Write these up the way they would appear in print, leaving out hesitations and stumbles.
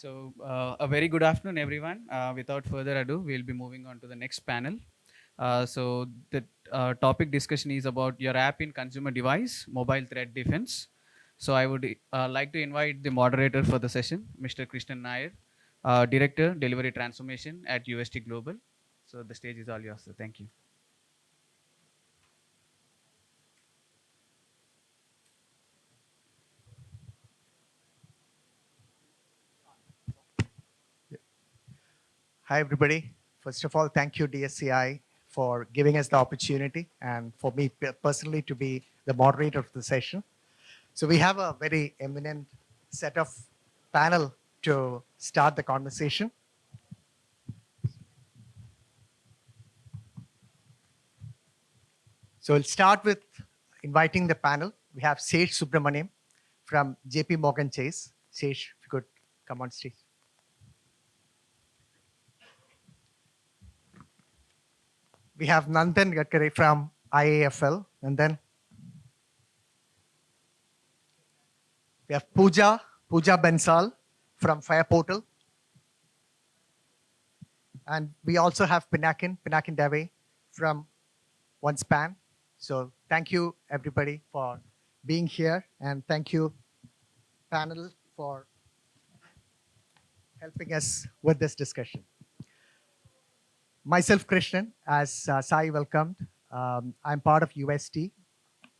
A very good afternoon, everyone. Without further ado, we'll be moving on to the next panel. The topic discussion is about your app in consumer device, mobile threat defense. So, I would like to invite the moderator for the session, Mr. Krishnan Nair, Director, Delivery Transformation at UST Global. So, the stage is all yours. So, thank you. Hi, everybody. First of all, thank you, DSCI, for giving us the opportunity and for me personally to be the moderator of the session. So we have a very eminent set of panel to start the conversation. So we'll start with inviting the panel. We have Sage Subramaniam from JP Morgan Chase. Sage, if you could come on stage. We have Nandan Gadkari from IAFL, and then we have Pooja Bensal from Fire Portal. And we also have Pinakin Dave from OneSpan. So thank you, everybody, for being here. And thank you, panel, for helping us with this discussion. Myself, Krishnan, as Sai welcomed, I'm part of UST.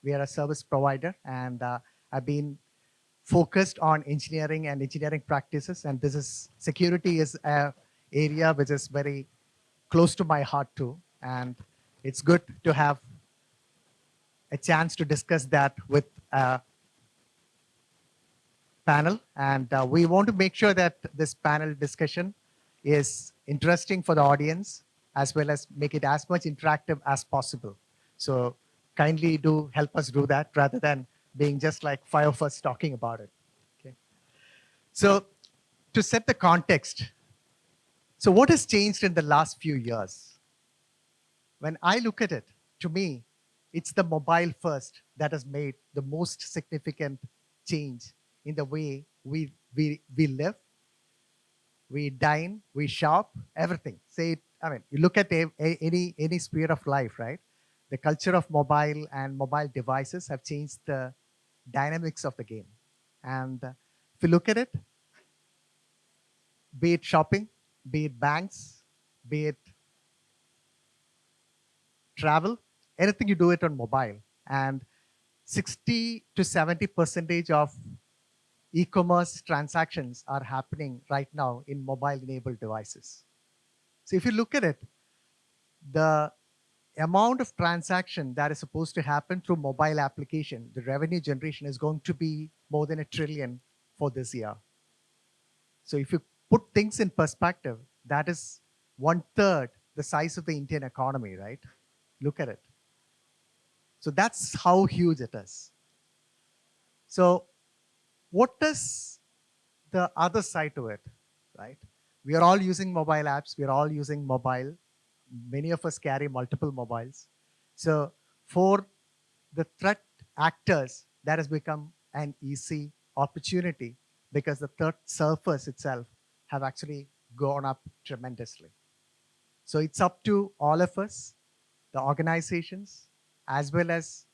We are a service provider, and I've been focused on engineering and engineering practices. And this is security is an area which is very close to my heart too. And it's good to have a chance to discuss that with a panel. And we want to make sure that this panel discussion is interesting for the audience, as well as make it as much interactive as possible. So kindly do help us do that rather than being just like five of us talking about it. Okay. So to set the context, so what has changed in the last few years? When I look at it, to me, it's the mobile first that has made the most significant change in the way we live, we dine, we shop, everything. Say, I mean, you look at any sphere of life, right? The culture of mobile and mobile devices have changed the dynamics of the game. And if you look at it, be it shopping, be it banks, be it travel, anything you do it on mobile. And 60 to 70 percentage of e-commerce transactions are happening right now in mobile-enabled devices. So if you look at it, the amount of transaction that is supposed to happen through mobile application, the revenue generation is going to be more than $1 trillion for this year. So if you put things in perspective, that is 1/3 the size of the Indian economy, right? Look at it. So that's how huge it is. So what is the other side to it, right? We are all using mobile apps. We are all using mobile. Many of us carry multiple mobiles. So for the threat actors, that has become an easy opportunity because the threat surface itself have actually gone up tremendously. So it's up to all of us, the organizations, as well as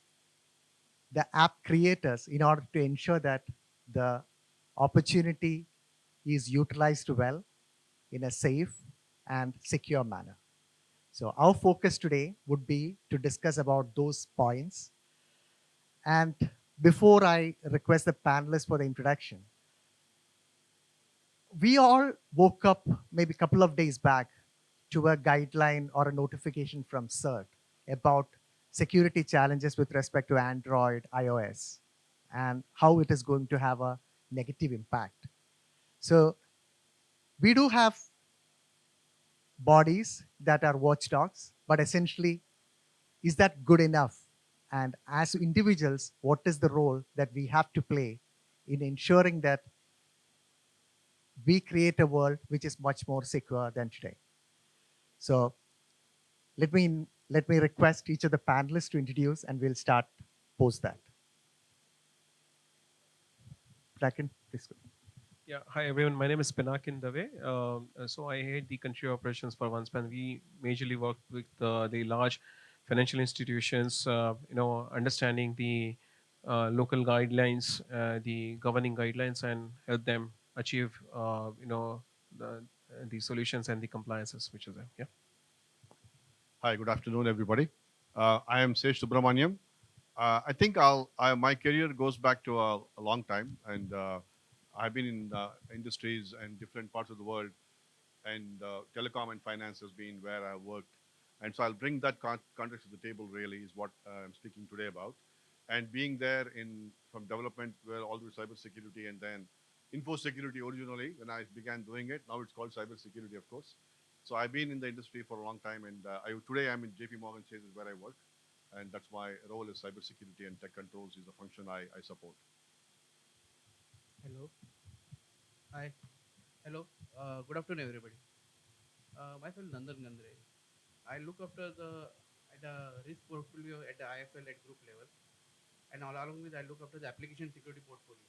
the app creators, in order to ensure that the opportunity is utilized well in a safe and secure manner. So our focus today would be to discuss about those points. And before I request the panelists for the introduction, we all woke up maybe a couple of days back to a guideline or a notification from CERT about security challenges with respect to Android, iOS, and how it is going to have a negative impact. So we do have bodies that are watchdogs, but essentially, is that good enough? And as individuals, what is the role that we have to play in ensuring that we create a world which is much more secure than today? So let me request each of the panelists to introduce, and we'll start post that. Bracken, please go. Yeah, hi everyone. My name is Pinakin Dave. So I head the country operations for OneSpan. We majorly work with the large financial institutions, understanding the local guidelines, the governing guidelines, and help them achieve, the solutions and the compliances which is there. Yeah. Hi, good afternoon, everybody. I am Sesh Subramaniam. I think my career goes back to a long time, and I've been in industries and different parts of the world, and telecom and finance has been where I worked. And so I'll bring that context to the table. Really, is what I'm speaking today about, and being there in from development, where all through cybersecurity, and then info security originally when I began doing it. Now it's called cybersecurity, of course. So I've been in the industry for a long time, and today I'm in JP Morgan Chase, is where I work, and that's my role is cybersecurity and tech controls is the function I support. Hello. Hi. Hello. Good afternoon, everybody. Myself Nandan Gandre. I look after the at the risk portfolio at the IFL at group level, and along with I look after the application security portfolio.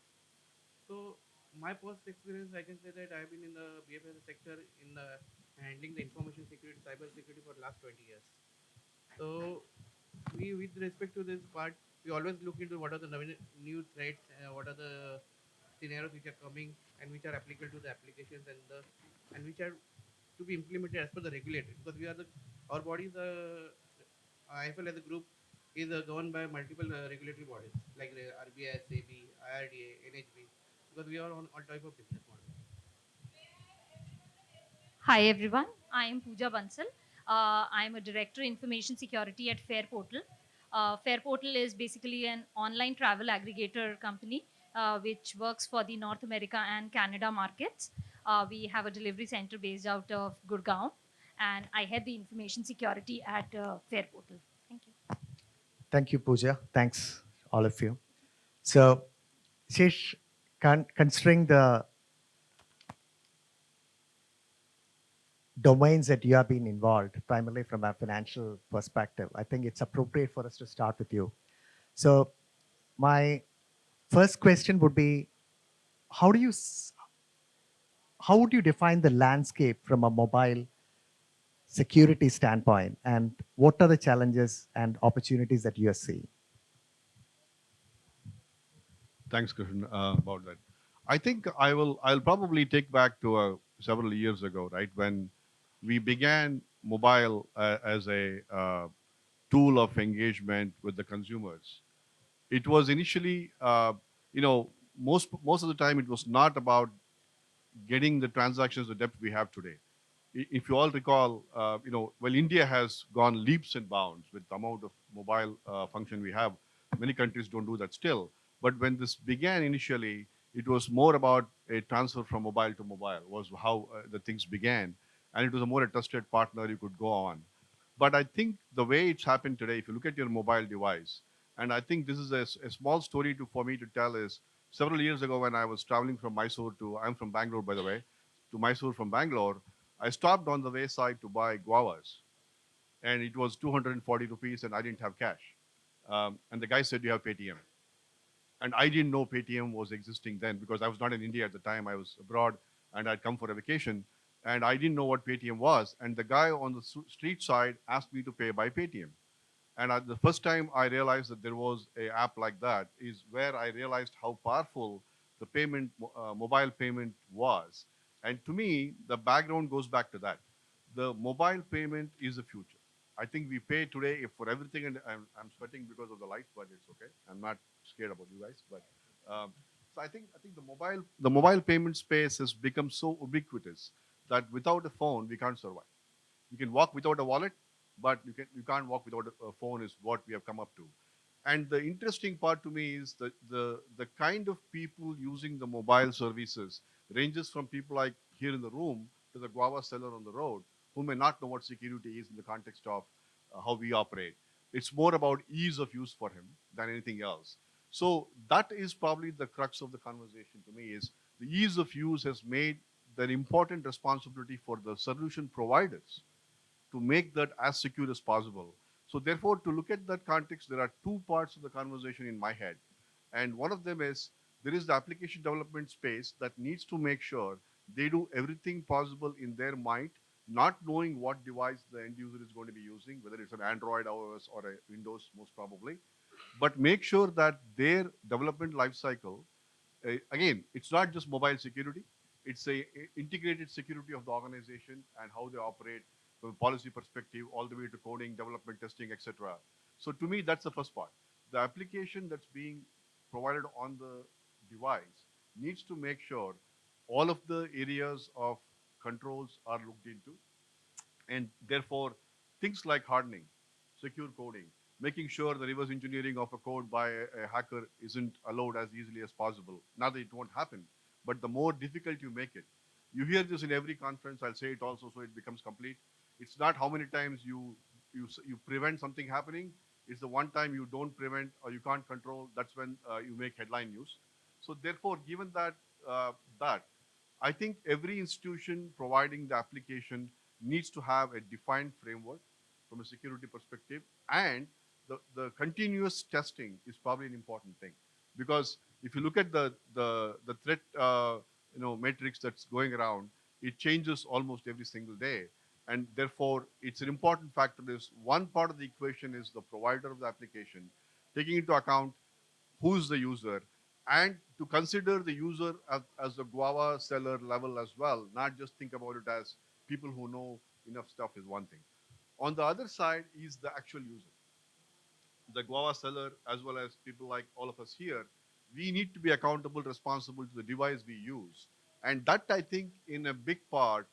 So my past experience, I can say that I've been in the BFS sector in the handling the information security, cyber security for the last 20 years. So we, with respect to this part, we always look into what are the new threats, what are the scenarios which are coming and which are applicable to the applications and which are to be implemented as per the regulator, because we are the our bodies IFL as a group is governed by multiple regulatory bodies like the RBI, SEBI, IRDA, NHB, because we are on all type of business model. Hi everyone, I am Pooja Bansal. I am a Director Information Security at Fair Portal. Fair Portal is basically an online travel aggregator company which works for the North America and Canada markets. We have a delivery center based out of Gurgaon, and I head the information security at Fair Portal. Thank you. Thank you, Pooja. Thanks, all of you. So, Shish, considering the domains that you have been involved, primarily from a financial perspective, I think it's appropriate for us to start with you. So, my first question would be, how do you how would you define the landscape from a mobile security standpoint, and what are the challenges and opportunities that you are seeing? Thanks, Krishan, about that. I think I'll probably take back to several years ago, right, when we began mobile as a tool of engagement with the consumers. It was initially, most of the time it was not about getting the transactions the depth we have today. If you all recall, well, India has gone leaps and bounds with the amount of mobile function we have. Many countries don't do that still. But when this began initially, it was more about a transfer from mobile to mobile, was how the things began. And it was a more a trusted partner you could go on. But I think the way it's happened today, if you look at your mobile device, and I think this is a small story for me to tell is several years ago when I was traveling from Mysore I'm from Bangalore, by the way, to Mysore from Bangalore, I stopped on the wayside to buy guavas, and it was 240 rupees, and I didn't have cash. And the guy said, "You have Paytm." And I didn't know Paytm was existing then because I was not in India at the time. I was abroad, and I'd come for a vacation, and I didn't know what Paytm was. And the guy on the street side asked me to pay by Paytm. And the first time I realized that there was a app like that is where I realized how powerful the mobile payment was. And to me, the background goes back to that. The mobile payment is the future. I think we pay today for everything, and I'm sweating because of the lights, but it's okay. I'm not scared about you guys, but so I think the mobile payment space has become so ubiquitous that without a phone we can't survive. You can walk without a wallet, but you can't walk without a phone is what we have come up to. And the interesting part to me is that the kind of people using the mobile services ranges from people like here in the room to the guava seller on the road who may not know what security is in the context of how we operate. It's more about ease of use for him than anything else. So that is probably the crux of the conversation to me is the ease of use has made that important responsibility for the solution providers to make that as secure as possible. So therefore, to look at that context, there are two parts of the conversation in my head. And one of them is there is the application development space that needs to make sure they do everything possible in their might, not knowing what device the end user is going to be using, whether it's an Android, iOS, or a Windows, most probably, but make sure that their development life cycle, again, it's not just mobile security, it's integrated security of the organization and how they operate from a policy perspective all the way to coding, development, testing, etc. So to me, that's the first part. The application that's being provided on the device needs to make sure all of the areas of controls are looked into, and therefore things like hardening, secure coding, making sure the reverse engineering of a code by a hacker isn't allowed as easily as possible. Not that it won't happen, but the more difficult you make it. You hear this in every conference. I'll say it also so it becomes complete. It's not how many times you prevent something happening. It's the one time you don't prevent or you can't control. That's when you make headline news. So therefore, given that I think every institution providing the application needs to have a defined framework from a security perspective, and the continuous testing is probably an important thing, because if you look at the threat matrix that's going around, it changes almost every single day, and therefore it's an important factor. Is one part of the equation is the provider of the application taking into account who's the user, and to consider the user as a guava seller level as well, not just think about it as people who know enough stuff is one thing. On the other side is the actual user, the guava seller, as well as people like all of us here. We need to be accountable, responsible to the device we use. And that, I think, in a big part,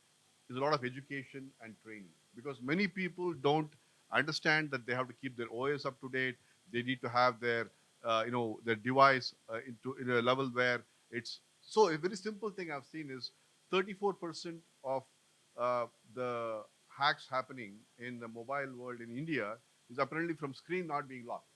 is a lot of education and training, because many people don't understand that they have to keep their OS up to date. They need to have their device in a level where it's. So a very simple thing I've seen is 34% of the hacks happening in the mobile world in India is apparently from screen not being locked.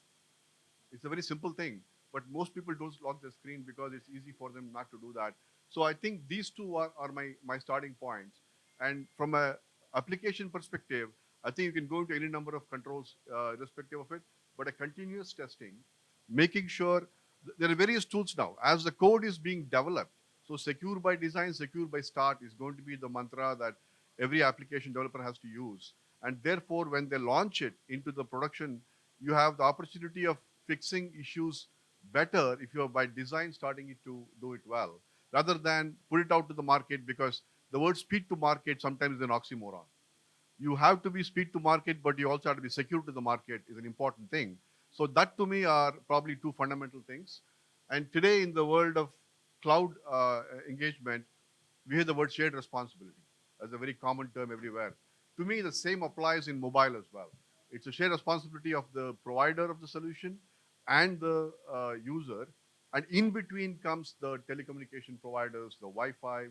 It's a very simple thing, but most people don't lock the screen because it's easy for them not to do that. So I think these two are my starting points. And from a application perspective, I think you can go into any number of controls irrespective of it, but a continuous testing, making sure there are various tools now. As the code is being developed, so secure by design, secure by start is going to be the mantra that every application developer has to use. And therefore, when they launch it into the production, you have the opportunity of fixing issues better if you're by design starting it to do it well, rather than put it out to the market, because the word speed to market sometimes is an oxymoron. You have to be speed to market, but you also have to be secure to the market is an important thing. So that to me are probably two fundamental things. And today in the world of cloud engagement, we hear the word shared responsibility as a very common term everywhere. To me, the same applies in mobile as well. It's a shared responsibility of the provider of the solution and the user. And in between comes the telecommunication providers, the Wi-Fi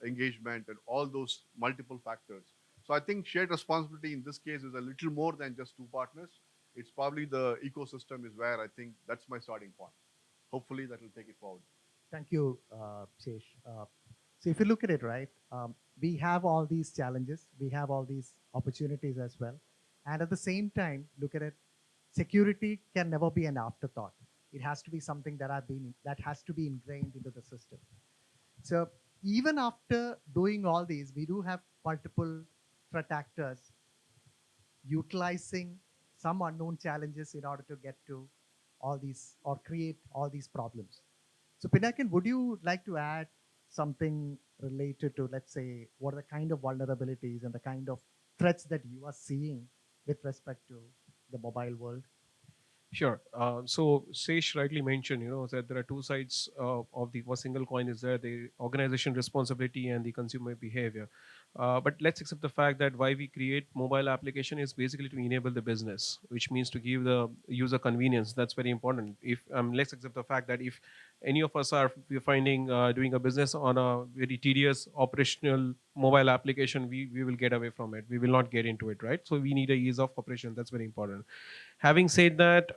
engagement, and all those multiple factors. So I think shared responsibility in this case is a little more than just two partners. It's probably the ecosystem is where I think that's my starting point. Hopefully that will take it forward. Thank you, Shesh. So if you look at it, right, we have all these challenges, we have all these opportunities as well. And at the same time, look at it, security can never be an afterthought. It has to be something that has to be ingrained into the system. So even after doing all these, we do have multiple threat actors utilizing some unknown challenges in order to get to all these or create all these problems. So Pinakin, would you like to add something related to, let's say, what are the kind of vulnerabilities and the kind of threats that you are seeing with respect to the mobile world? Sure. So Sesh rightly mentioned, that there are two sides of the one single coin. Is there the organization responsibility and the consumer behavior? But let's accept the fact that why we create mobile application is basically to enable the business, which means to give the user convenience. That's very important. If let's accept the fact that if any of us are we're finding doing a business on a very tedious operational mobile application, we will get away from it. We will not get into it, right? So we need a ease of operation. That's very important. Having said that,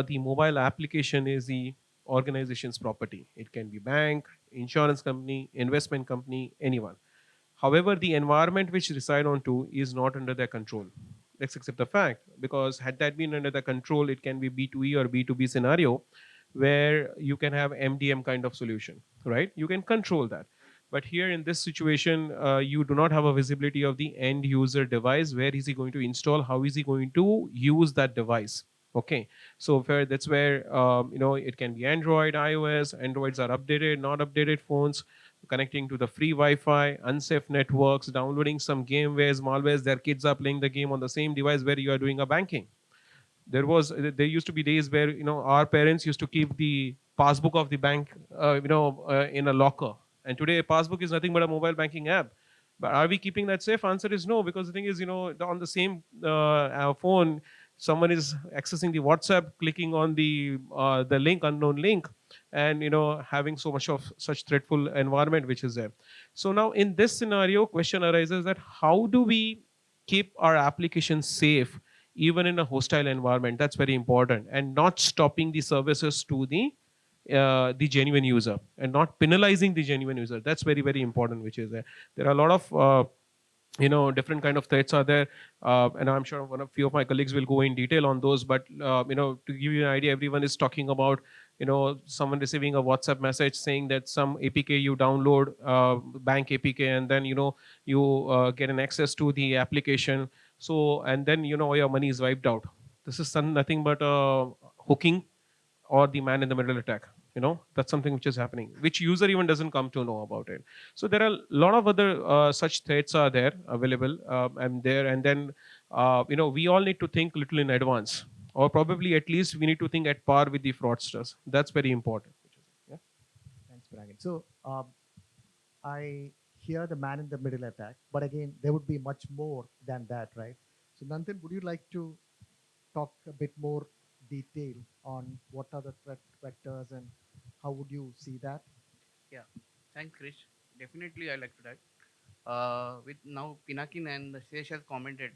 the mobile application is the organization's property. It can be bank, insurance company, investment company, anyone. However, the environment which reside onto is not under their control. Let's accept the fact, because had that been under the control, it can be B2E or B2B scenario. where you can have MDM kind of solution, right? You can control that. But here in this situation, you do not have a visibility of the end user device. Where is he going to install? How is he going to use that device? Okay, so that's where it can be Android, iOS. Androids are updated, not updated phones, connecting to the free Wi-Fi, unsafe networks, downloading some gamewares, malwares. Their kids are playing the game on the same device where you are doing a banking. There used to be days where our parents used to keep the passbook of the bank in a locker, and today a passbook is nothing but a mobile banking app. But are we keeping that safe? Answer is no, because the thing is, on the same phone, someone is accessing the WhatsApp, clicking on the link, unknown link, and having so much of such threatful environment which is there. So now in this scenario, question arises that how do we keep our application safe even in a hostile environment? That's very important, and not stopping the services to the genuine user, and not penalizing the genuine user. That's very, very important, which is there are a lot of different kind of threats are there, and I'm sure one of few of my colleagues will go in detail on those. But to give you an idea, everyone is talking about someone receiving a WhatsApp message saying that some APK you download, bank APK, and then you get an access to the application. So, and then your money is wiped out. This is nothing but hooking, or the man in the middle attack. That's something which is happening, which user even doesn't come to know about it. So there are a lot of other such threats are there available, and then we all need to think little in advance, or probably at least we need to think at par with the fraudsters. That's very important. Yeah. Thanks, Paragin. So I hear the man in the middle attack, but again, there would be much more than that, right? So Nandan, would you like to talk a bit more detail on what are the threat vectors and how would you see that? Yeah, thanks, Krish. Definitely, I like to that. With now Pinakin and Shesh has commented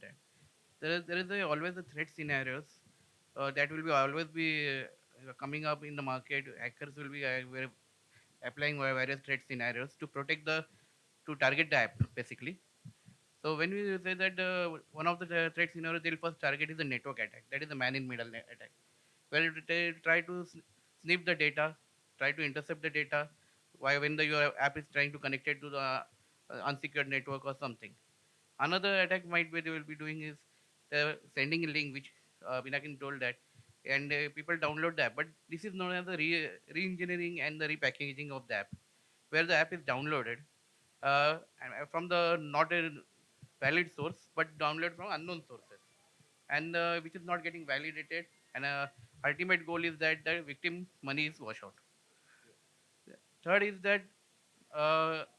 that always the threat scenarios that will be always be coming up in the market. Hackers will be applying various threat scenarios to protect the to target the app basically. So when we say that one of the threat scenarios they'll first target is the network attack. That is the man in middle attack, where they try to snip the data, try to intercept the data, why when your app is trying to connect it to the unsecured network or something. Another attack might be they will be doing is sending a link, which Pinakin told that, and people download the app. But this is known as the re-engineering and the repackaging of the app, where the app is downloaded from the not a valid source, but download from unknown sources, and which is not getting validated. And ultimate goal is that the victim money is washed out. Third is that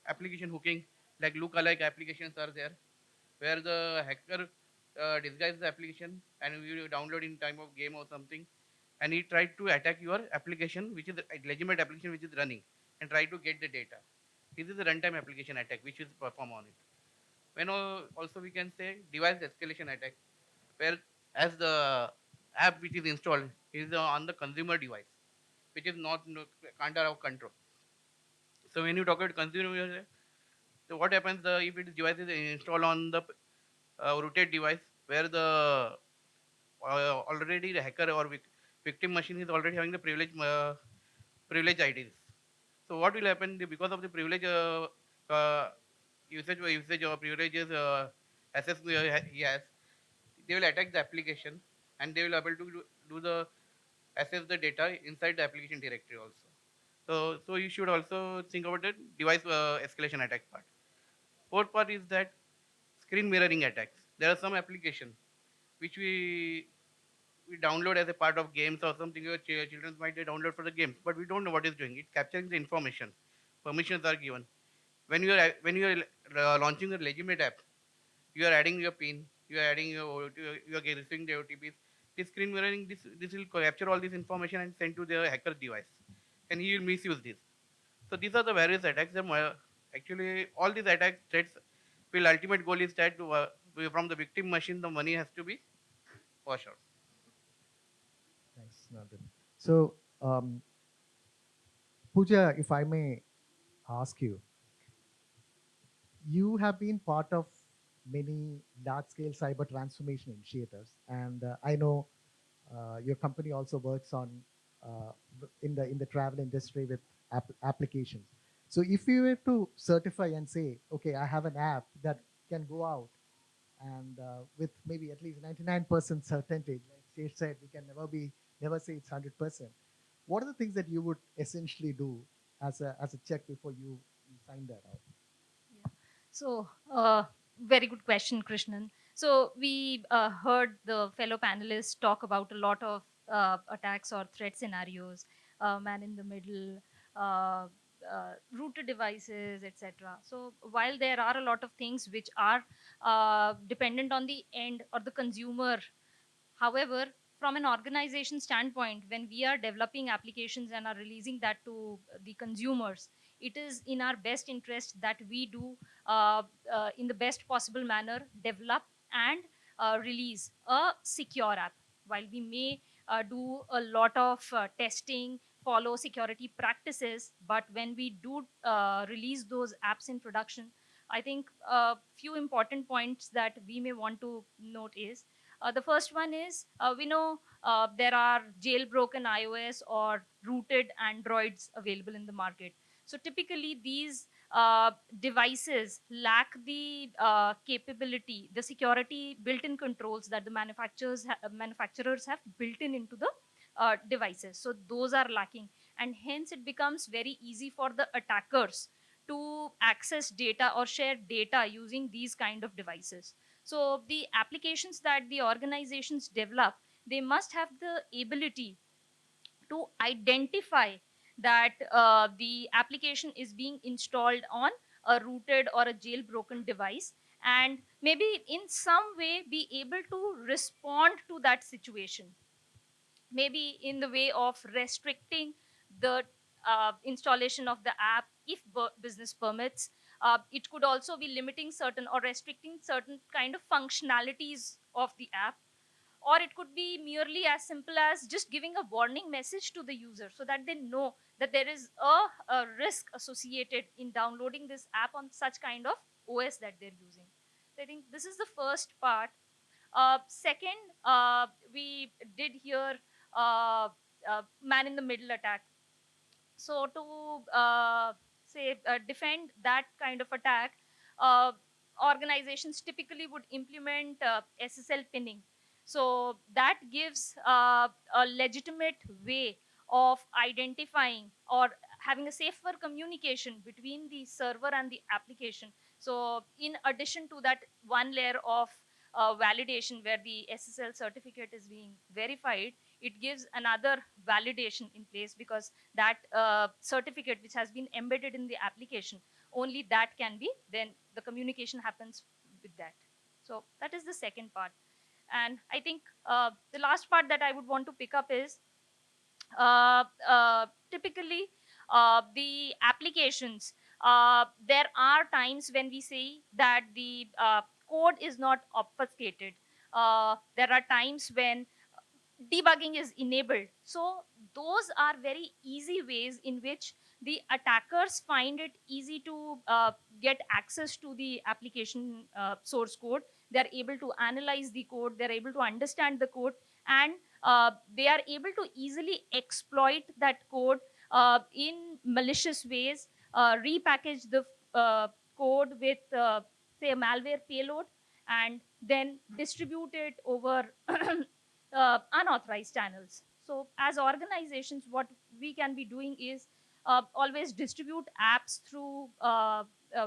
application hooking, like look-alike applications are there, where the hacker disguises the application and you download in time of game or something, and he tried to attack your application, which is a legitimate application which is running, and try to get the data. This is a runtime application attack which is performed on it. When also we can say device escalation attack, where as the app which is installed is on the consumer device, which is not under our control. So when you talk about consumer, so what happens if it device is installed on the rooted device, where the already the hacker or victim machine is already having the privilege IDs. So what will happen because of the privilege usage or privileges access he has, they will attack the application, and they will able to do the access the data inside the application directory also. So you should also think about the device escalation attack part. Fourth part is that screen mirroring attacks. There are some application which we download as a part of games or something. Your children might download for the games, but we don't know what it's doing. It's capturing the information. Permissions are given. When you are launching a legitimate app, you are adding your PIN, you are adding your you are receiving the OTPs. This screen mirroring, this will capture all this information and send to the hacker device, and he will misuse this. So these are the various attacks. Actually, all these attack threats will ultimate goal is that from the victim machine, the money has to be washed out. Thanks, Nandan. So, Pooja, if I may ask you, you have been part of many large-scale cyber transformation initiatives, and I know your company also works on in the travel industry with applications. So if you were to certify and say, okay, I have an app that can go out and with maybe at least 99% certainty, like Shay said, we can never say it's 100%. What are the things that you would essentially do as a check before you sign that out? Yeah. So, very good question, Krishnan. So, we heard the fellow panelists talk about a lot of attacks or threat scenarios, man in the middle, uh, routed devices, etc. So, while there are a lot of things which are dependent on the end or the consumer. However, from an organization standpoint, when we are developing applications and are releasing that to the consumers, it is in our best interest that we do, in the best possible manner, develop and release a secure app. While we may do a lot of testing, follow security practices, but when we do release those apps in production, I think a few important points that we may want to note is, the first one is, we know there are jailbroken iOS or rooted Androids available in the market. So typically, these devices lack the capability, the security built-in controls that the manufacturers have built in into the devices. So those are lacking, and hence it becomes very easy for the attackers to access data or share data using these kind of devices. So the applications that the organizations develop, they must have the ability to identify that the application is being installed on a rooted or a jailbroken device, and maybe in some way be able to respond to that situation, maybe in the way of restricting the installation of the app if business permits. It could also be limiting certain or restricting certain kind of functionalities of the app, or it could be merely as simple as just giving a warning message to the user so that they know that there is a risk associated in downloading this app on such kind of OS that they're using. So I think this is the first part. Second, we did hear man in the middle attack. So to say defend that kind of attack, uh, organizations typically would implement SSL pinning. So that gives a legitimate way of identifying or having a safer communication between the server and the application. So in addition to that one layer of validation where the SSL certificate is being verified, it gives another validation in place, because that certificate which has been embedded in the application, only that can be, then the communication happens with that. So that is the second part. And I think the last part that I would want to pick up is, typically the applications, there are times when we say that the code is not obfuscated. There are times when debugging is enabled. So those are very easy ways in which the attackers find it easy to get access to the application source code. They're able to analyze the code, they're able to understand the code, and they are able to easily exploit that code in malicious ways, repackage the code with, say, a malware payload, and then distribute it over unauthorized channels. So, as organizations, what we can be doing is always distribute apps through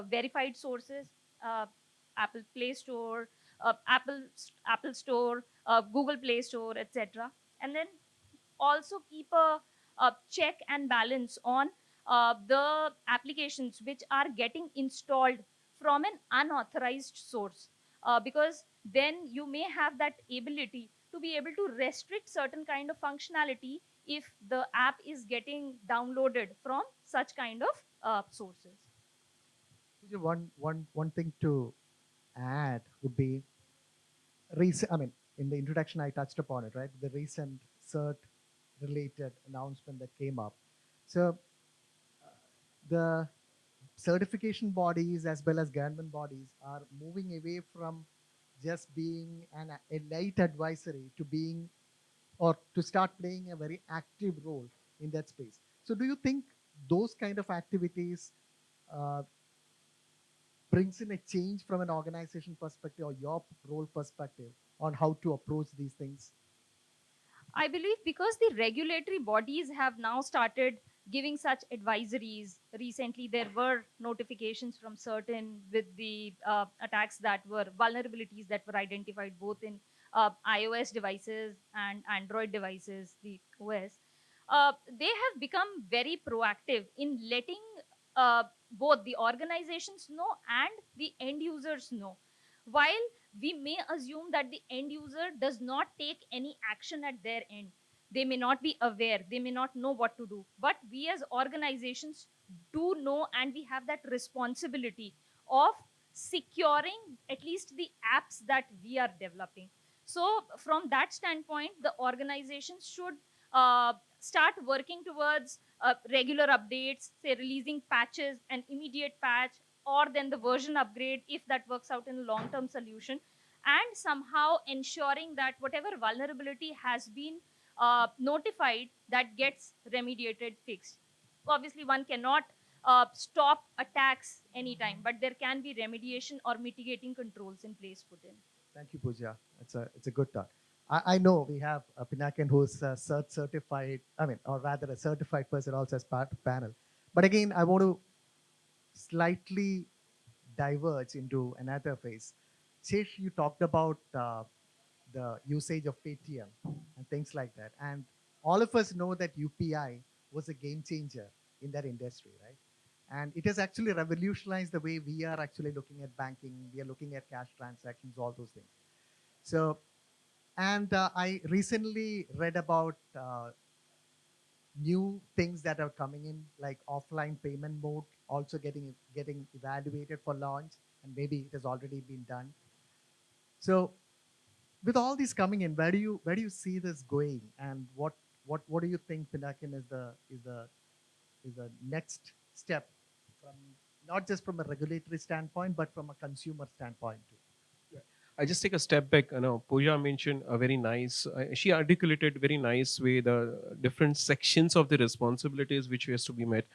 verified sources, uh, Apple Play Store, Apple Store, Google Play Store, etc. And then also keep a check and balance on the applications which are getting installed from an unauthorized source, because then you may have that ability to be able to restrict certain kind of functionality if the app is getting downloaded from such kind of sources. One thing to add would be recent. I mean, in the introduction, I touched upon it, right? The recent cert related announcement that came up. So the certification bodies as well as government bodies are moving away from just being a light advisory to being or to start playing a very active role in that space. So do you think those kind of activities uh, brings in a change from an organization perspective or your role perspective on how to approach these things? I believe because the regulatory bodies have now started giving such advisories. Recently, there were notifications from certain with the attacks that were vulnerabilities that were identified both in iOS devices and Android devices, the OS. They have become very proactive in letting uh, both the organizations know and the end users know. While we may assume that the end user does not take any action at their end, they may not be aware, they may not know what to do, but we as organizations do know, and we have that responsibility of securing at least the apps that we are developing. So from that standpoint, the organizations should start working towards regular updates, say releasing patches, an immediate patch, or then the version upgrade if that works out in a long term solution, and somehow ensuring that whatever vulnerability has been notified, that gets remediated, fixed. Obviously one cannot stop attacks anytime, but there can be remediation or mitigating controls in place put in. Thank you, Pooja. It's a good talk. I know we have a Pinakin who's a certified, I mean, or rather a certified person also as part of panel. But again, I want to slightly diverge into another phase. Shesh, you talked about the usage of Paytm and things like that. And all of us know that UPI was a game changer in that industry, right? And it has actually revolutionized the way we are actually looking at banking, we are looking at cash transactions, all those things. So, and I recently read about new things that are coming in, like offline payment mode, also getting evaluated for launch, and maybe it has already been done. So, with all these coming in, where do you see this going, and what do you think, Pinakin, is the next step from, not just from a regulatory standpoint, but from a consumer standpoint too? I just take a step back. Pooja mentioned a very nice. She articulated very nice way the different sections of the responsibilities which has to be met.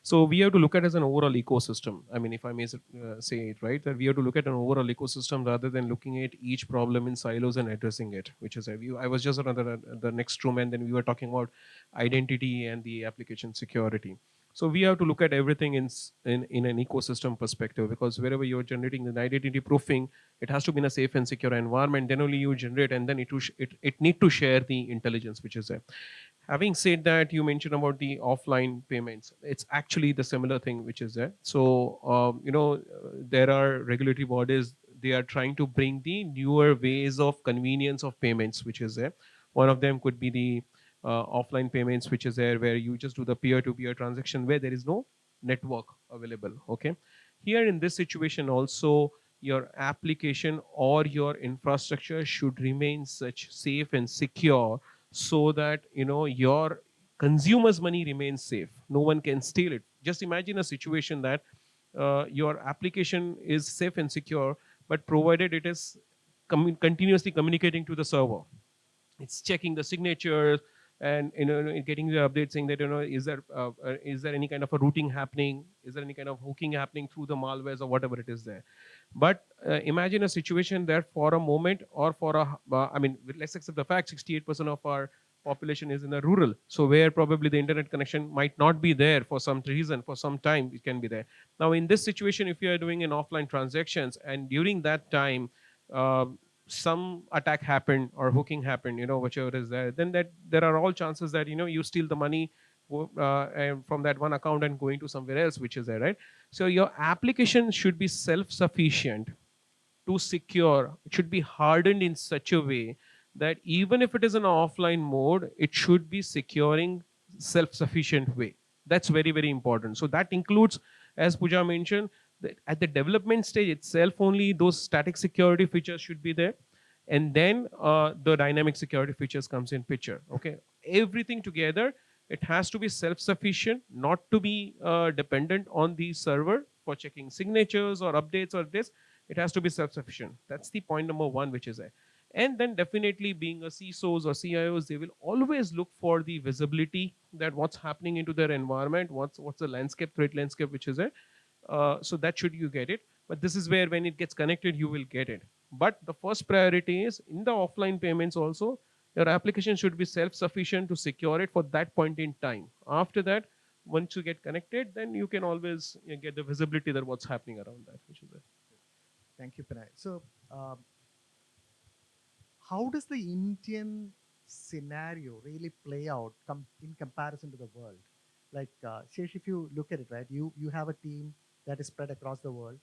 So we have to look at as an overall ecosystem. I mean, if I may say it right, that we have to look at an overall ecosystem rather than looking at each problem in silos and addressing it. Which is a view. I was just another the next room, and then we were talking about identity and the application security. So we have to look at everything in an ecosystem perspective, because wherever you're generating the identity proofing, it has to be in a safe and secure environment. Then only you generate, and then it need to share the intelligence which is there. Having said that, you mentioned about the offline payments. It's actually the similar thing which is there. So there are regulatory bodies. They are trying to bring the newer ways of convenience of payments which is there. One of them could be the offline payments which is there, where you just do the peer-to-peer transaction where there is no network available. Okay, here in this situation also, your application or your infrastructure should remain such safe and secure, so that your consumers money remains safe, no one can steal it. Just imagine a situation that your application is safe and secure, but provided it is continuously communicating to the server, it's checking the signatures, and getting the update saying that is there any kind of a routing happening, is there any kind of hooking happening through the malwares or whatever it is there. But imagine a situation that for a moment, or for a I mean, let's accept the fact 68% of our population is in the rural, so where probably the internet connection might not be there for some reason, for some time it can be there. Now in this situation, if you are doing an offline transactions and during that time uh, some attack happened or hooking happened, whichever is there, then that there are all chances that you steal the money from that one account and going to somewhere else which is there, right? So your application should be self-sufficient to secure. It should be hardened in such a way that even if it is an offline mode, it should be securing self-sufficient way. That's very, very important. So that includes, as Pooja mentioned, that at the development stage itself, only those static security features should be there. And then the dynamic security features comes in picture. Okay, everything together, it has to be self-sufficient, not to be dependent on the server for checking signatures or updates or this. It has to be self-sufficient. That's the point number one, which is there. And then definitely being a CISOs or CIOs, they will always look for the visibility that what's happening into their environment, what's the landscape, threat landscape, which is it. So that should you get it. But this is where when it gets connected, you will get it. But the first priority is in the offline payments also, your application should be self-sufficient to secure it for that point in time. After that, once you get connected, then you can always get the visibility that what's happening around that, which is it. Thank you, Pinay. So, how does the Indian scenario really play out in comparison to the world? Like, Shesh, if you look at it, right, you have a team that is spread across the world.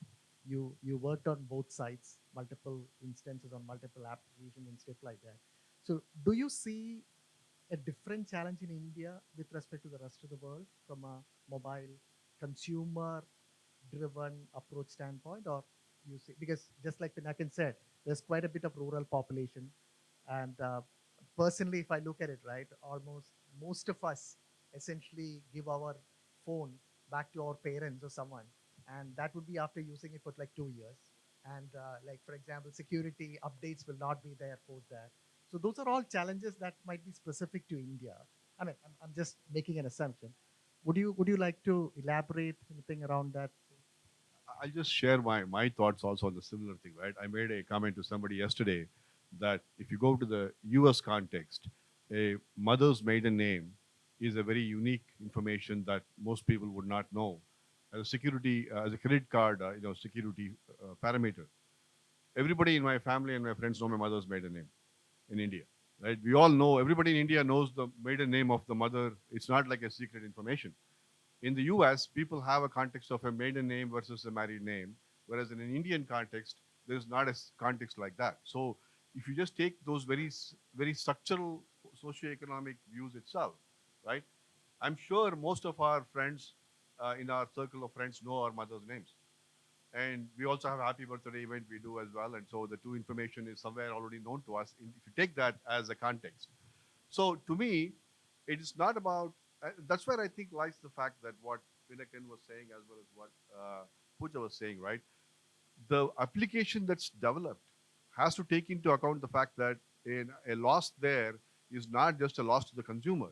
You worked on both sides, multiple instances on multiple applications and stuff like that. So, do you see a different challenge in India with respect to the rest of the world from a mobile consumer driven approach standpoint, or you see, because just like Pinakin said, there's quite a bit of rural population, and personally, if I look at it, right, almost most of us essentially give our phone back to our parents or someone, and that would be after using it for like 2 years. And like for example, security updates will not be there post that. So those are all challenges that might be specific to India. I mean, I'm just making an assumption. Would you like to elaborate anything around that? I'll just share my thoughts also on the similar thing, right? I made a comment to somebody yesterday that if you go to the US context, a mother's maiden name is a very unique information that most people would not know as a security, as a credit card, security parameter. Everybody in my family and my friends know my mother's maiden name in India, right? We all know, everybody in India knows the maiden name of the mother. It's not like a secret information. In the US, people have a context of a maiden name versus a married name, whereas in an Indian context, there's not a context like that. So if you just take those very structural socioeconomic views itself, right? I'm sure most of our friends in our circle of friends know our mother's names. And we also have a happy birthday event we do as well. And so the two information is somewhere already known to us if you take that as a context. So to me, it is not about, that's where I think lies the fact that what Pinakan was saying as well as what Pooja was saying, right? The application that's developed has to take into account the fact that a loss there is not just a loss to the consumer.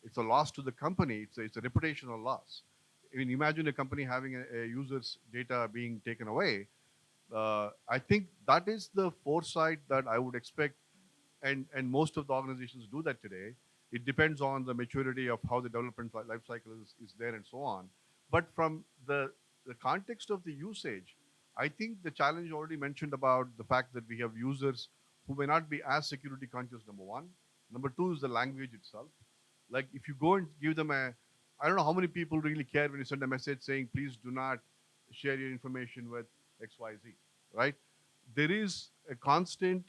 It's a loss to the company. It's a reputational loss. I mean, imagine a company having a user's data being taken away. I think that is the foresight that I would expect, and most of the organizations do that today. It depends on the maturity of how the development life cycle is there and so on. But from the context of the usage, I think the challenge already mentioned about the fact that we have users who may not be as security conscious, number one. Number two is the language itself. Like if you go and give them I don't know how many people really care when you send a message saying, please do not share your information with XYZ, right? There is a constant,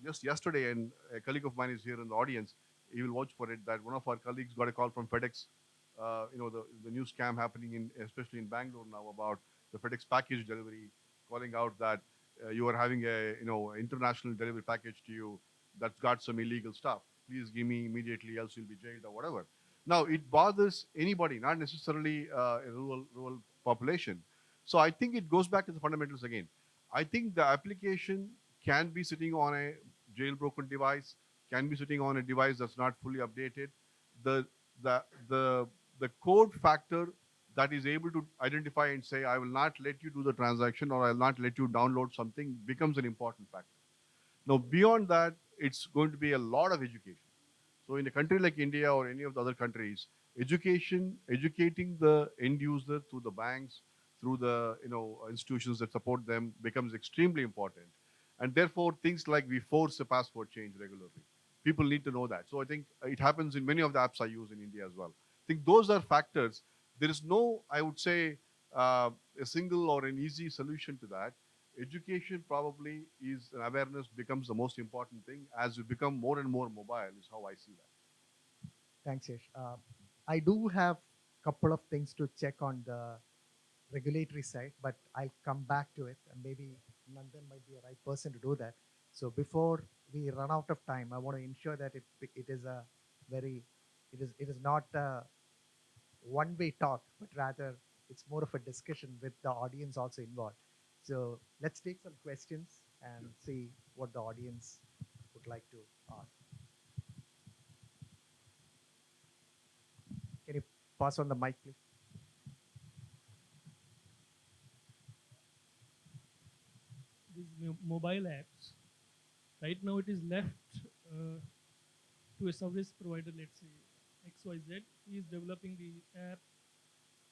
just yesterday, and a colleague of mine is here in the audience, he will watch for it, that one of our colleagues got a call from FedEx, the new scam happening especially in Bangalore now about the FedEx package delivery, calling out that you are having international delivery package to you that's got some illegal stuff. Please give me immediately, else you'll be jailed or whatever. Now it bothers anybody, not necessarily a rural population. So I think it goes back to the fundamentals again. I think the application can be sitting on a jailbroken device, can be sitting on a device that's not fully updated. The the the the code factor that is able to identify and say, I will not let you do the transaction or I will not let you download something becomes an important factor. Now, beyond that, it's going to be a lot of education. So in a country like India or any of the other countries, educating the end user through the banks, through the institutions that support them becomes extremely important. And therefore, things like we force a passport change regularly. People need to know that. So I think it happens in many of the apps I use in India as well. I think those are factors. There is no, I would say, a single or an easy solution to that. Education probably is an awareness becomes the most important thing as we become more and more mobile is how I see that. Thanks, Yesh. I do have a couple of things to check on the regulatory side, but I'll come back to it, and maybe Nandan might be a right person to do that. So before we run out of time, I want to ensure that it is a very it is not a one-way talk, but rather it's more of a discussion with the audience also involved. So let's take some questions and see what the audience would like to ask. Can you pass on the mic, please? These mobile apps, right now it is left to a service provider, let's say XYZ. He is developing the app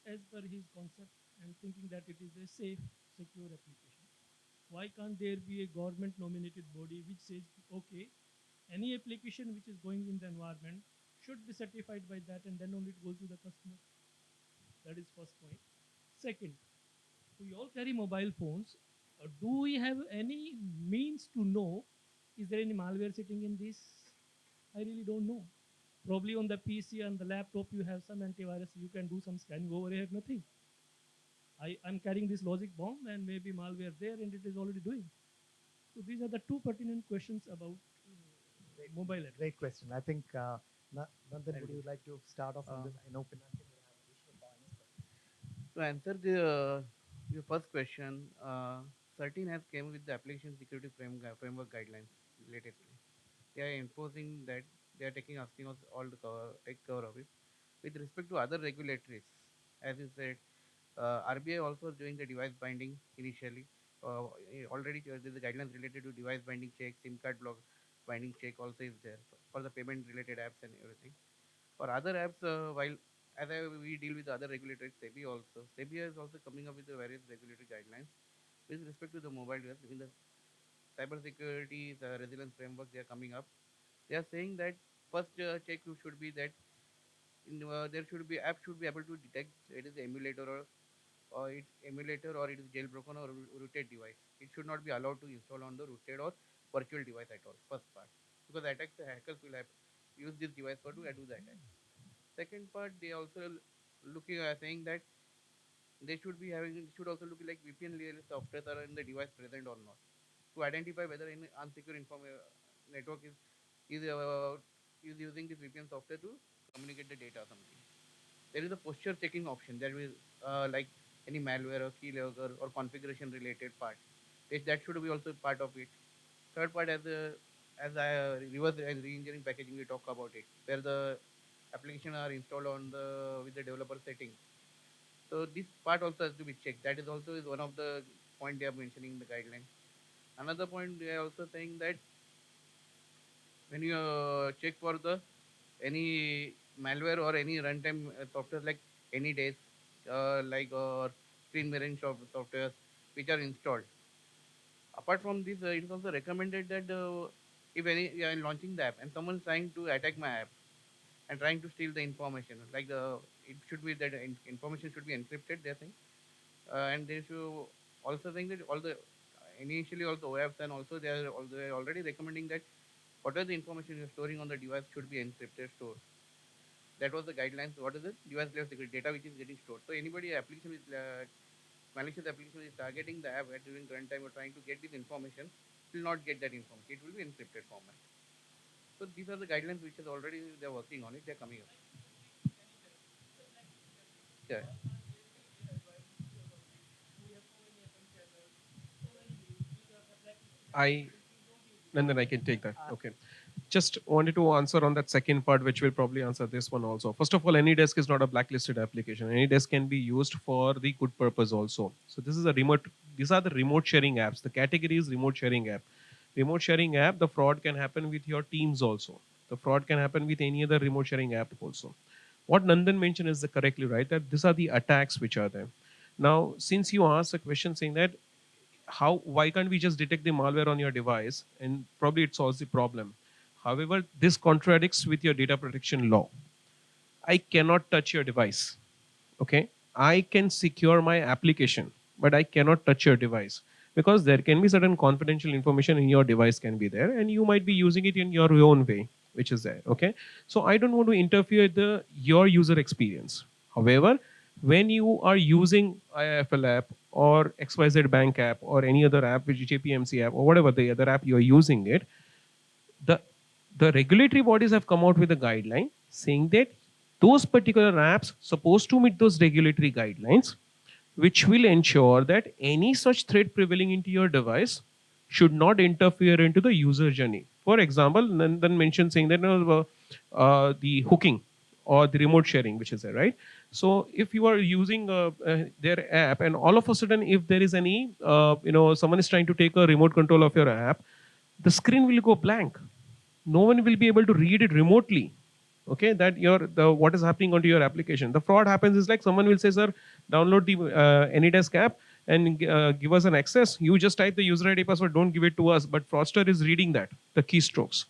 as per his concept and thinking that it is a safe, secure application. Why can't there be a government nominated body which says, okay, any application which is going in the environment should be certified by that, and then only it goes to the customer? That is first point. Second, we all carry mobile phones. Do we have any means to know, is there any malware sitting in this? I really don't know. Probably on the PC and the laptop you have some antivirus, you can do some scanning. Over here, nothing. I'm carrying this logic bomb and maybe malware there and it is already doing. So these are the two pertinent questions about mobile apps. Great question. I think, Nandan, would you like to start off on this? I know Pinakin will have additional points. To answer your first question, CERTIN has came with the application security framework guidelines lately. They are enforcing that, they are taking asking us all to take cover of it. With respect to other regulatories, as you said, RBI also doing the device binding initially. Already there's a guidelines related to device binding check, SIM card block binding check also is there for the payment related apps and everything. For other apps, while we deal with other regulators, SEBI also. SEBI is also coming up with the various regulatory guidelines with respect to the mobile device. In the cybersecurity, the resilience framework, they are coming up. They are saying that first check should be that there should be app should be able to detect it is emulator or it's emulator or it is jailbroken or rooted device. It should not be allowed to install on the rooted or virtual device at all. First part, because hackers will have use this device for to do the attack. Second part, they also looking saying that they should be having should also look like VPN layer software are in the device present or not to identify whether any unsecure network is using this VPN software to communicate the data or something. There is a posture checking option. There is like any malware or keylogger or configuration related part. That should be also part of it. Third part as I reverse re-engineering packaging we talk about it, where the application are installed on the with the developer setting. So this part also has to be checked. That is also is one of the point they are mentioning in the guideline. Another point they are also saying that when you check for the any malware or any runtime software like any days like screen mirroring software which are installed. Apart from this, it is also recommended that if any you are launching the app and someone is trying to attack my app and trying to steal the information, like it should be that information should be encrypted. They're saying, and they should also think that all the initially also OAPs and also they are already recommending that whatever the information you're storing on the device should be encrypted stored. That was the guidelines. What is it? Device level security data which is getting stored. So anybody application is malicious application is targeting the app during runtime or trying to get this information will not get that information. It will be encrypted format. So these are the guidelines which is already they're working on it. They're coming up. Yeah. I And then I can take that. Okay. Just wanted to answer on that second part, which will probably answer this one also. First of all, AnyDesk is not a blacklisted application. AnyDesk can be used for the good purpose also. So this is a remote. These are the remote sharing apps. The category is remote sharing app. Remote sharing app, the fraud can happen with your teams also. The fraud can happen with any other remote sharing app also. What Nandan mentioned is correctly right, that these are the attacks which are there. Now, since you asked a question saying that why can't we just detect the malware on your device and probably it solves the problem. However, this contradicts with your data protection law. I cannot touch your device. Okay, I can secure my application, but I cannot touch your device because there can be certain confidential information in your device can be there, and you might be using it in your own way, which is there. Okay, so I don't want to interfere with your user experience. However, when you are using IIFL app or XYZ bank app or any other app, which JPMC app or whatever the other app you are using it, the the regulatory bodies have come out with a guideline saying that those particular apps supposed to meet those regulatory guidelines, which will ensure that any such threat prevailing into your device should not interfere into the user journey. For example, Nandan mentioned saying that the hooking or the remote sharing, which is there, right? So if you are using their app, and all of a sudden, if there is any, someone is trying to take a remote control of your app, the screen will go blank. No one will be able to read it remotely. Okay, that the what is happening onto your application. The fraud happens is like someone will say, sir, download the AnyDesk app and give us an access. You just type the user ID password, don't give it to us. But fraudster is reading that, the keystrokes.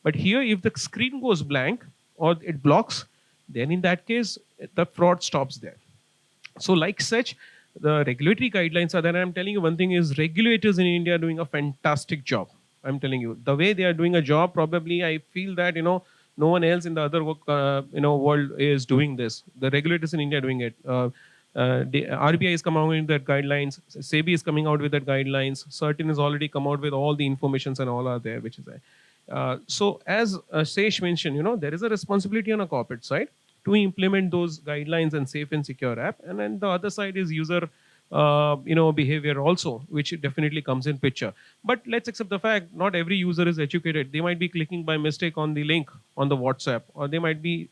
But here, if the screen goes blank or it blocks, then in that case, the fraud stops there. So like such, the regulatory guidelines are there. And I'm telling you one thing is regulators in India are doing a fantastic job. I'm telling you, the way they are doing a job, probably I feel that, no one else in the other world is doing this. The regulators in India are doing it. The RBI is coming out with their guidelines. SEBI is coming out with their guidelines. Certain has already come out with all the informations and all are there, which is there. So as Sesh mentioned, there is a responsibility on a corporate side to implement those guidelines and safe and secure app. And then the other side is user behavior also, which definitely comes in picture. But let's accept the fact not every user is educated. They might be clicking by mistake on the link on the WhatsApp, or they might be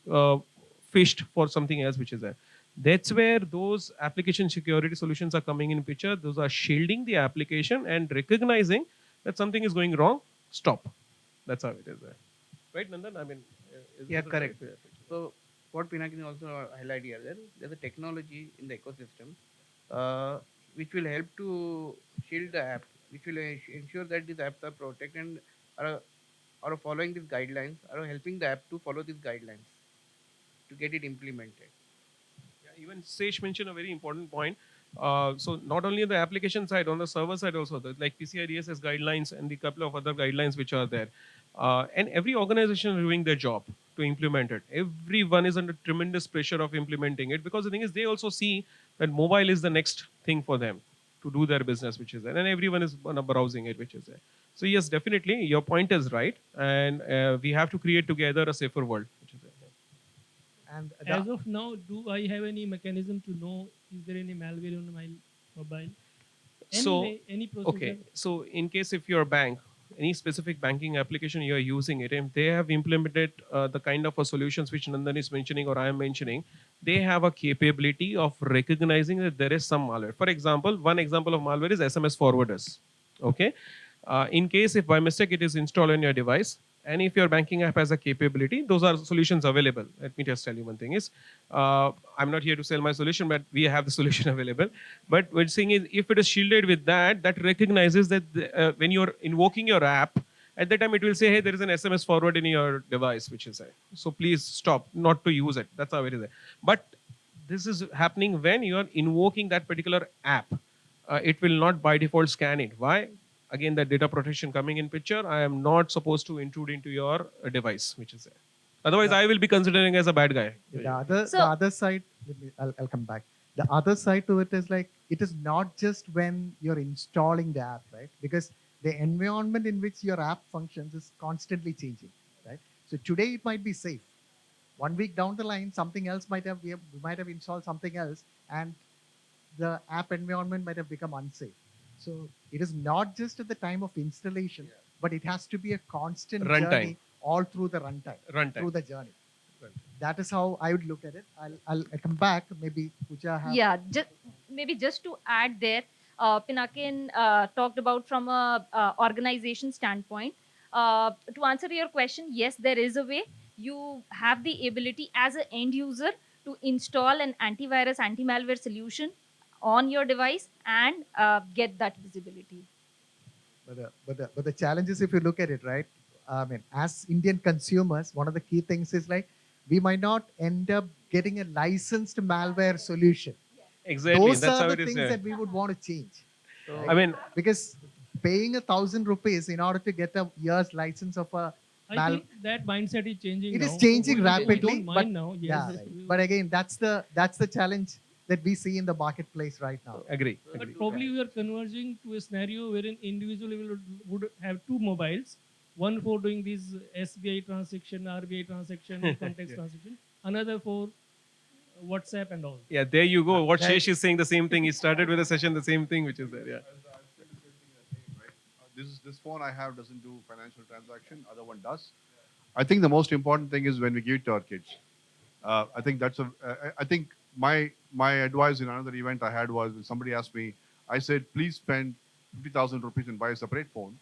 fished for something else which is there. That's where those application security solutions are coming in picture. Those are shielding the application and recognizing that something is going wrong. Stop. That's how it is there. Right, Nandan? I mean, Yeah, this correct. right? So what Pinakin also highlight here, there's a technology in the ecosystem which will help to shield the app, which will ensure that these apps are protected and are, are following these guidelines, are helping the app to follow these guidelines to get it implemented. Yeah, even Sesh mentioned a very important point. So not only on the application side, on the server side also, like PCI DSS guidelines and the couple of other guidelines which are there. And every organization is doing their job to implement it. Everyone is under tremendous pressure of implementing it, because the thing is they also see that mobile is the next thing for them to do their business, which is there. And everyone is browsing it, which is there. So yes, definitely, your point is right. And we have to create together a safer world, which is there. And As of now, do I have any mechanism to know is there any malware on my mobile? So, Anyway, any okay. procedure? So, in case if your bank, any specific banking application you are using it, if they have implemented the kind of a solutions which Nandan is mentioning or I am mentioning, they have a capability of recognizing that there is some malware. For example, one example of malware is SMS forwarders. Okay. In case if by mistake it is installed on your device, and if your banking app has a capability, those are solutions available. Let me just tell you one thing is, I'm not here to sell my solution, but we have the solution available. But what I'm saying is, if it is shielded with that, that recognizes that when you're invoking your app, at that time it will say, hey, there is an SMS forward in your device, which is there. So please stop not to use it. That's how it is there. But this is happening when you are invoking that particular app. It will not by default scan it. Why? Again, that data protection coming in picture. I am not supposed to intrude into your device, which is there. Otherwise, Yeah. I will be considering as a bad guy. the So- other side, I'll come back. The other side to it is like, it is not just when you're installing the app, right? Because the environment in which your app functions is constantly changing, right? So today it might be safe. 1 week down the line, something else we might have installed something else, and the app environment might have become unsafe. So it is not just at the time of installation, but it has to be a constant Runtime. journey all through the runtime, Runtime. through the journey. That is how I would look at it. I'll come back. Maybe Pooja have. Yeah, maybe just to add there, Pinakin talked about from a organization standpoint. To answer your question, yes, there is a way. You have the ability as an end user to install an antivirus, anti-malware solution on your device and get that visibility. But the challenge is, if you look at it, right? I mean, as Indian consumers, one of the key things is like, we might not end up getting a licensed malware solution. Exactly. Those That's are how the it is. things Yeah. that we would want to change. So I mean, Because paying 1,000 rupees in order to get a year's license of a I think that mindset is changing. it now. is changing We rapidly. don't but mind now. Yes. yeah, right. But again, that's the challenge that we see in the marketplace right now. agree. But agree. probably we are converging to a scenario wherein individual would have two mobiles, one for doing these SBI transaction, RBI transaction, context transaction, another for WhatsApp and all. Yeah, there you go. What Right. Shesh is saying, the same thing. He started with a session, the same thing, which is there. Yeah. this phone I have doesn't do financial transaction, other one does. I think the most important thing is when we give it to our kids. I think that's a. I think my advice in another event I had was when somebody asked me, I said, please spend 50,000 rupees and buy a separate phone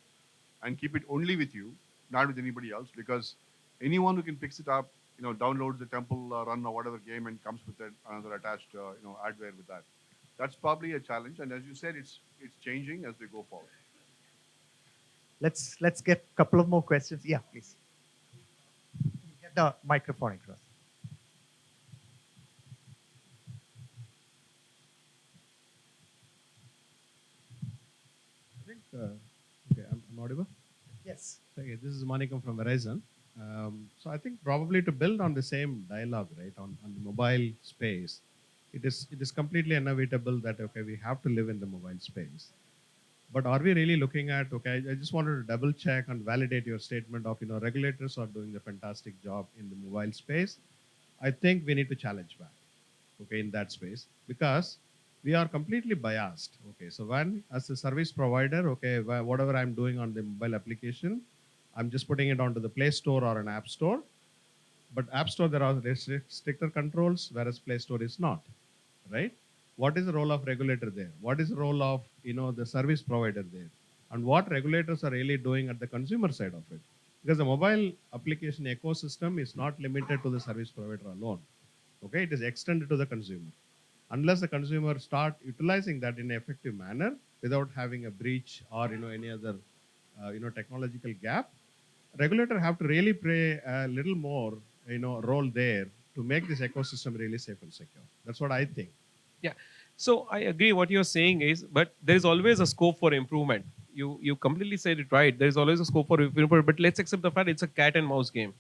and keep it only with you, not with anybody else, because anyone who can fix it up, download the Temple Run or whatever game and comes with another attached, adware with that. That's probably a challenge, and as you said, it's changing as we go forward. Let's get a couple of more questions. Yeah, please. Get the microphone across. I think, okay, I'm audible. Yes. Okay, this is Manikam from Verizon. So I think probably to build on the same dialogue, right, on the mobile space, it is completely inevitable that, okay, we have to live in the mobile space. But are we really looking at, okay, I just wanted to double check and validate your statement of, regulators are doing a fantastic job in the mobile space. I think we need to challenge back, okay, in that space, because we are completely biased. Okay, so when as a service provider, okay, whatever I'm doing on the mobile application, I'm just putting it onto the Play Store or an App Store. But App Store, there are stricter controls, whereas Play Store is not, right? What is the role of regulator there? What is the role of the service provider there? And what regulators are really doing at the consumer side of it? Because the mobile application ecosystem is not limited to the service provider alone. Okay, it is extended to the consumer. Unless the consumer start utilizing that in an effective manner without having a breach or any other technological gap, regulator have to really play a little more role there to make this ecosystem really safe and secure. That's what I think. Yeah. So I agree what you're saying is, but there is always a scope for improvement. You completely said it right. There is always a scope for improvement, but let's accept the fact it's a cat and mouse game,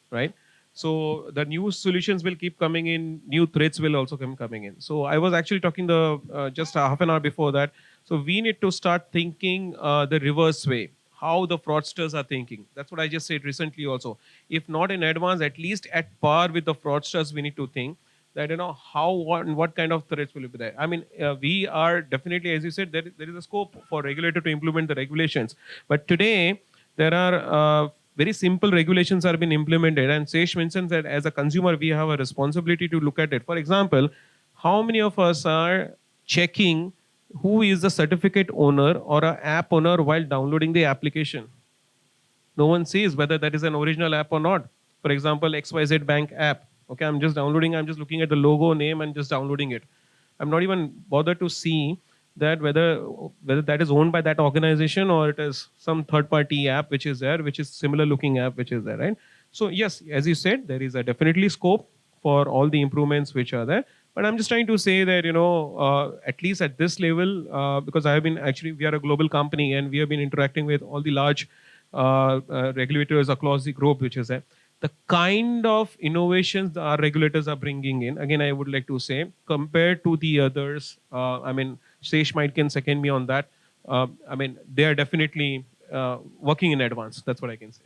right? So the new solutions will keep coming in. New threats will also come coming in. So I was actually talking the just half an hour before that. So we need to start thinking the reverse way. How the fraudsters are thinking. That's what I just said recently also. If not in advance, at least at par with the fraudsters, we need to think that how what kind of threats will be there. I mean, we are definitely, as you said, there is a scope for regulator to implement the regulations. But today there are very simple regulations are being implemented, and Sesh mentioned that as a consumer we have a responsibility to look at it. For example, how many of us are checking who is the certificate owner or a app owner while downloading the application? No one sees whether that is an original app or not. For example, XYZ Bank app. Okay, I'm just downloading, I'm just looking at the logo name and just downloading it. I'm not even bothered to see that whether that is owned by that organization or it is some third party app which is there, which is similar looking app which is there, right? So yes, as you said, there is a definitely scope for all the improvements which are there. But I'm just trying to say that at least at this level, because I have been actually we are a global company and we have been interacting with all the large regulators across the globe, which is there. The kind of innovations our regulators are bringing in, again, I would like to say, compared to the others, I mean, Sesh might can second me on that. I mean, they are definitely working in advance. That's what I can say.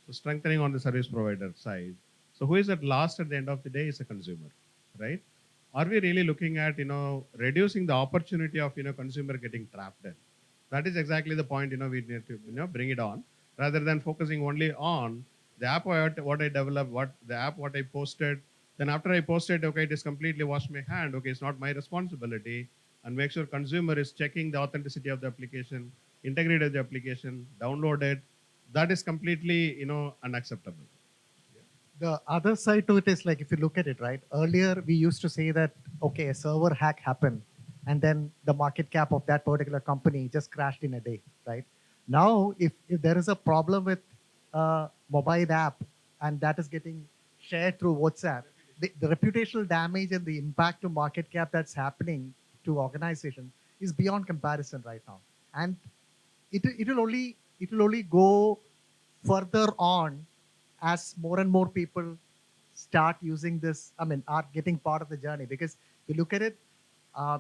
So strengthening on the service provider side. So who is at last at the end of the day is a consumer, right? Are we really looking at reducing the opportunity of consumer getting trapped in? That is exactly the point we need to bring it on, rather than focusing only on the app what I developed, what I posted. Then after I posted, okay, it is completely washed my hand. Okay, it's not my responsibility, and make sure consumer is checking the authenticity of the application, integrated the application, download it. That is completely unacceptable. The other side to it is like if you look at it, right? Earlier we used to say that okay, a server hack happened, and then the market cap of that particular company just crashed in a day, right? Now, if there is a problem with a mobile app and that is getting shared through WhatsApp, the reputational damage and the impact to market cap that's happening to organization is beyond comparison right now, and it will only go further on as more and more people start using this, I mean, are getting part of the journey. Because if you look at it, uh,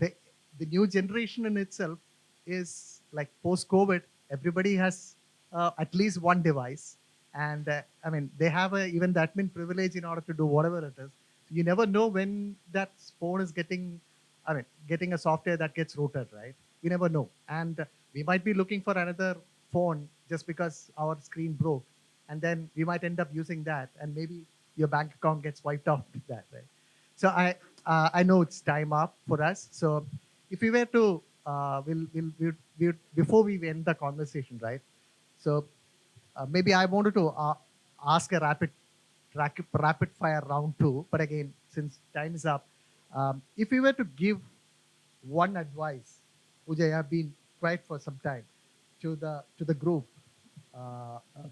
the, the new generation in itself is like post-COVID, everybody has at least one device. And I mean, they have even the admin privilege in order to do whatever it is. You never know when that phone is getting, I mean, getting a software that gets rooted, right? You never know. And we might be looking for another phone just because our screen broke. And then we might end up using that. And maybe your bank account gets wiped out with that, right? So I know it's time up for us. So if we were to, before we end the conversation, right? So maybe I wanted to ask a rapid fire round two, but again, since time is up, if you were to give one advice, Ujay, I've been quiet for some time, to the group,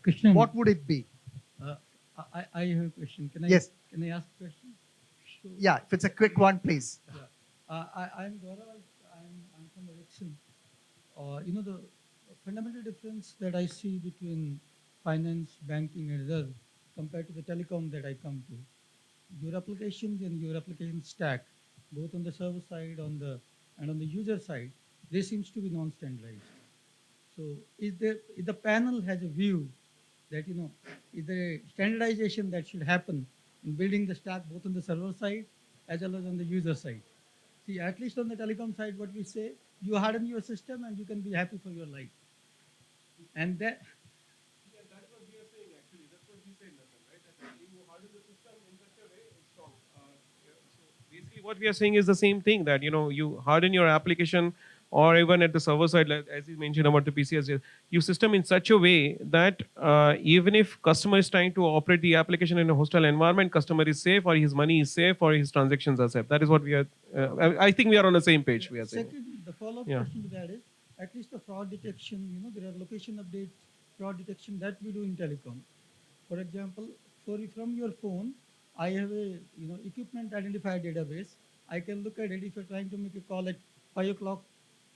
Krishnan, what would it be? uh, I have a question. Yes. Can I ask a question? So, Yeah, if it's a quick one, please. yeah. I'm Gaurav. I'm from Ericsson. You know, the fundamental difference that I see between finance, banking, and other compared to the telecom that I come to, your applications and your application stack, both on the server side and on the user side, they seems to be non-standardized. So if the panel has a view that, is there a standardization that should happen in building the stack both on the server side as well as on the user side? See, at least on the telecom side, what we say, you harden your system and you can be happy for your life. And that, Yeah, that's what we are saying actually. That's what we said, Nathan, right? That you harden the system in such a way it's strong. Yeah, so basically, what we are saying is the same thing, that you harden your application, or even at the server side, like, as you mentioned about the PCS, you system in such a way that even if customer is trying to operate the application in a hostile environment, customer is safe, or his money is safe, or his transactions are safe. That is what we are. I think we are on the same page. We are saying. second, the follow-up Yeah. question to that is, at least the fraud detection, there are location updates, fraud detection that we do in telecom. For example, from your phone, I have a equipment identifier database. I can look at it if you're trying to make a call at 5 o'clock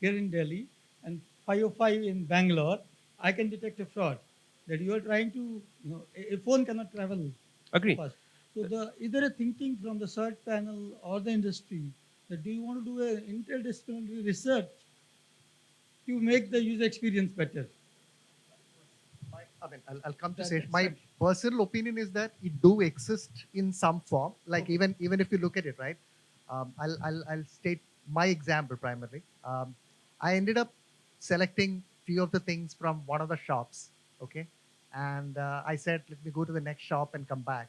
here in Delhi and 5:05 in Bangalore. I can detect a fraud that you are trying to, a phone cannot travel Agree. fast. So is there a thinking from the CERT panel or the industry that do you want to do an interdisciplinary research to make the user experience better? I mean, I'll come to That- say it. that's My right. personal opinion is that it do exist in some form. Like Okay. even if you look at it, right? I'll state my example primarily. I ended up selecting few of the things from one of the shops. Okay, and I said, let me go to the next shop and come back.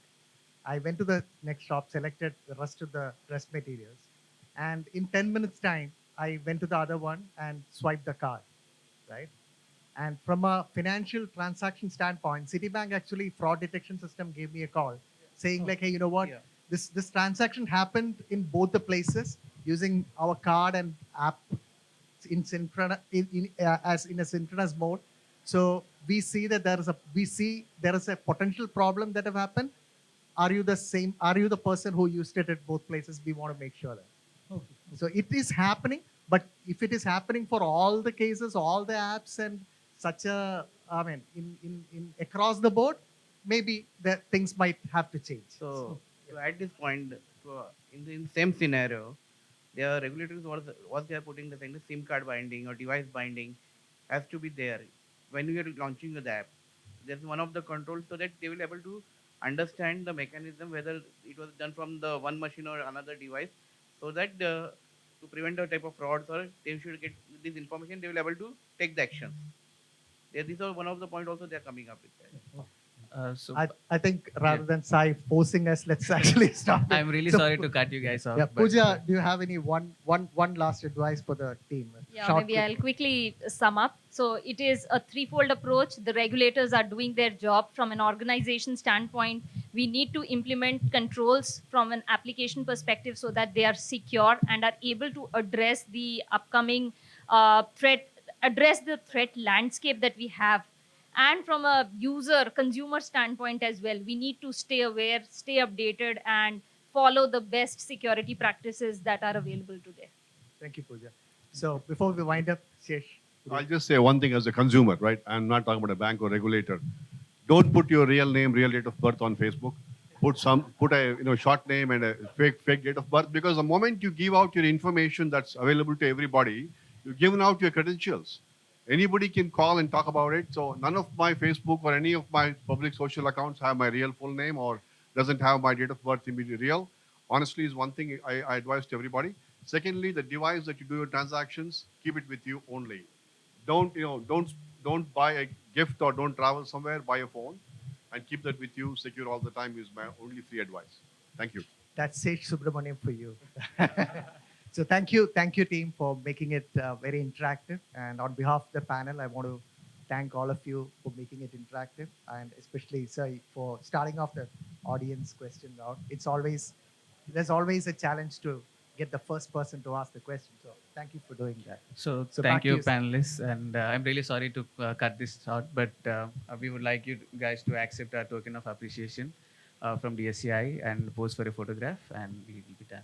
I went to the next shop, selected the rest of the dress materials, and in 10 minutes time, I went to the other one and swiped the card, right? And from a financial transaction standpoint, Citibank actually fraud detection system gave me a call saying like, hey, you know what? Yeah. This transaction happened in both the places using our card and app as in a synchronous mode. So we see that there is a potential problem that have happened. Are you the same? Are you the person who used it at both places? We want to make sure that. Okay. So it is happening, but if it is happening for all the cases, all the apps, and such a, I mean, in across the board, maybe that things might have to change. So to add this point, in the same scenario, the regulators what they are putting the thing, the SIM card binding or device binding has to be there when you are launching the app. There's one of the controls so that they will able to understand the mechanism whether it was done from the one machine or another device, so that to prevent the type of frauds or they should get this information, they will able to take the actions. These are one of the point also they are coming up with that. So I think rather Yeah. than Sai forcing us, let's actually start. I'm really So, sorry to cut you guys off. Yeah, but, Pooja, do you have any one last advice for the team? Yeah, Short, maybe quick I'll one. quickly sum up. So it is a threefold approach. The regulators are doing their job from an organization standpoint. We need to implement controls from an application perspective so that they are secure and are able to address the upcoming address the threat landscape that we have. And from a user consumer standpoint as well, we need to stay aware, stay updated, and follow the best security practices that are available today. Thank you, Pooja. So before we wind up, Shesh. I'll just say one thing as a consumer, right? I'm not talking about a bank or regulator. Don't put your real name, real date of birth on Facebook. Put a short name and a fake date of birth, because the moment you give out your information that's available to everybody, you've given out your credentials. Anybody can call and talk about it. So none of my Facebook or any of my public social accounts have my real full name or doesn't have my date of birth immediately real. Honestly, is one thing I advise to everybody. Secondly, the device that you do your transactions, keep it with you only. Don't buy a gift or don't travel somewhere. Buy a phone and keep that with you secure all the time. Is my only three advice. Thank you. That's Sage Subramaniam for you. So thank you, team, for making it very interactive. And on behalf of the panel, I want to thank all of you for making it interactive, and especially Sai for starting off the audience question round. There's always a challenge to get the first person to ask the question. So thank you for doing that. So So thank back to you, you, Sai. panelists, and I'm really sorry to cut this short, but we would like you guys to accept our token of appreciation from DSCI and pose for a photograph, and we will be done.